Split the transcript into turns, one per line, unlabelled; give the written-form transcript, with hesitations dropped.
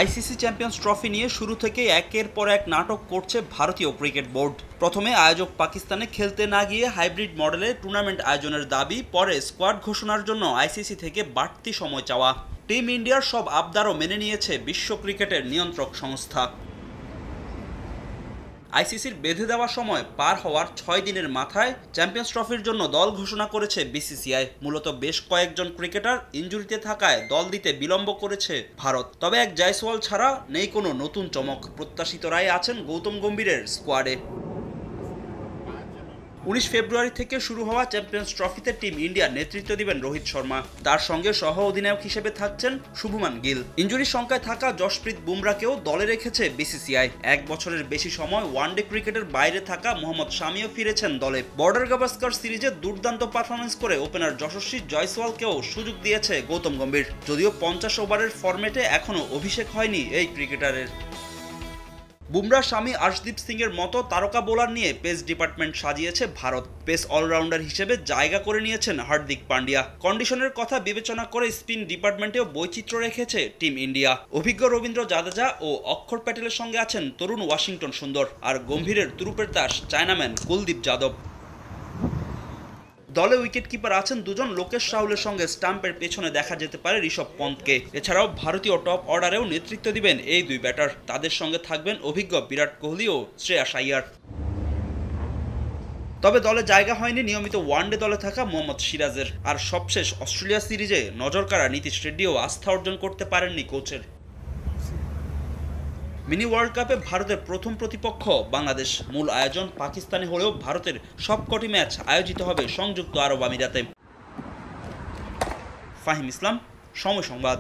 ICC champions trophy নিয়ে শুরু থেকেই একের পর এক নাটক করছে ভারতীয় ক্রিকেট বোর্ড। প্রথমে আয়োজক পাকিস্তানে খেলতে না গিয়ে হাইব্রিড মডেলে টুর্নামেন্ট আয়োজনের দাবি, পরে স্কোয়াড ঘোষণার জন্য আইসিসি থেকে বাড়তি সময় চাওয়া। টিম ইন্ডিয়ার সব আবদারও মেনে নিয়েছে বিশ্ব ক্রিকেটের নিয়ন্ত্রক সংস্থা। আইসিসির বেঁধে দেওয়া সময় পার হওয়ার ৬ দিনের মাথায় চ্যাম্পিয়ন্স ট্রফির জন্য দল ঘোষণা করেছে বিসিসিআই। মূলত বেশ কয়েকজন ক্রিকেটার ইনজুরিতে থাকায় দল দিতে বিলম্ব করেছে ভারত। তবে এক জয়সওয়াল ছাড়া নেই কোনো নতুন চমক। প্রত্যাশিতরাই আছেন গৌতম গম্ভীরের স্কোয়াডে। ১৯ ফেব্রুয়ারি থেকে শুরু হওয়া চ্যাম্পিয়ন্স ট্রফিতে টিম ইন্ডিয়ার নেতৃত্ব দিবেন রোহিত শর্মা। তার সঙ্গে সহ অধিনায়ক হিসেবে থাকছেন শুভমান গিল। ইনজুরির সংখ্যায় থাকা জশপ্রীত বুমরাকেও দলে রেখেছে বিসিসিআই। ১ বছরের বেশি সময় ওয়ানডে ক্রিকেটের বাইরে থাকা মোহাম্মদ শামিও ফিরেছেন দলে। বর্ডার গাভাস্কার সিরিজে দুর্দান্ত পারফরমেন্স করে ওপেনার যশস্বী জয়সওয়ালকেও সুযোগ দিয়েছে গৌতম গম্ভীর। যদিও ৫০ ওভারের ফরম্যাটে এখনও অভিষেক হয়নি এই ক্রিকেটারের। বুমরা, শামি, আর্শদীপ সিং এর মতো তারকা বোলার নিয়ে পেস ডিপার্টমেন্ট সাজিয়েছে ভারত। পেস অলরাউন্ডার হিসেবে জায়গা করে নিয়েছেন হার্দিক পান্ডিয়া। কন্ডিশনের কথা বিবেচনা করে স্পিন ডিপার্টমেন্টেও বৈচিত্র্য রেখেছে টিম ইন্ডিয়া। অভিজ্ঞ রবীন্দ্র জাদেজা ও অক্ষর প্যাটেলের সঙ্গে আছেন তরুণ ওয়াশিংটন সুন্দর, আর গম্ভীরের তুরুপের তাস চায়নাম্যান কুলদীপ যাদব। দলে উইকেট কিপার আছেন দুজন। লোকেশ রাহুলের সঙ্গে স্টাম্পের পেছনে দেখা যেতে পারে ঋষভ পন্তকে। এছাড়াও ভারতীয় টপ অর্ডারেও নেতৃত্ব দিবেন এই দুই ব্যাটার। তাদের সঙ্গে থাকবেন অভিজ্ঞ বিরাট কোহলি ও শ্রেয়াস আইয়ার। তবে দলে জায়গা হয়নি নিয়মিত ওয়ানডে দলে থাকা মোহাম্মদ সিরাজের। আর সবশেষ অস্ট্রেলিয়া সিরিজে নজর কাড়া নীতিশ রেড্ডিও আস্থা অর্জন করতে পারেননি কোচের। মিনি ওয়ার্ল্ড কাপে ভারতের প্রথম প্রতিপক্ষ বাংলাদেশ। মূল আয়োজন পাকিস্তানে হলেও ভারতের সবকটি ম্যাচ আয়োজিত হবে সংযুক্ত আরব আমিরাতে। ফাহিম ইসলাম, সময় সংবাদ।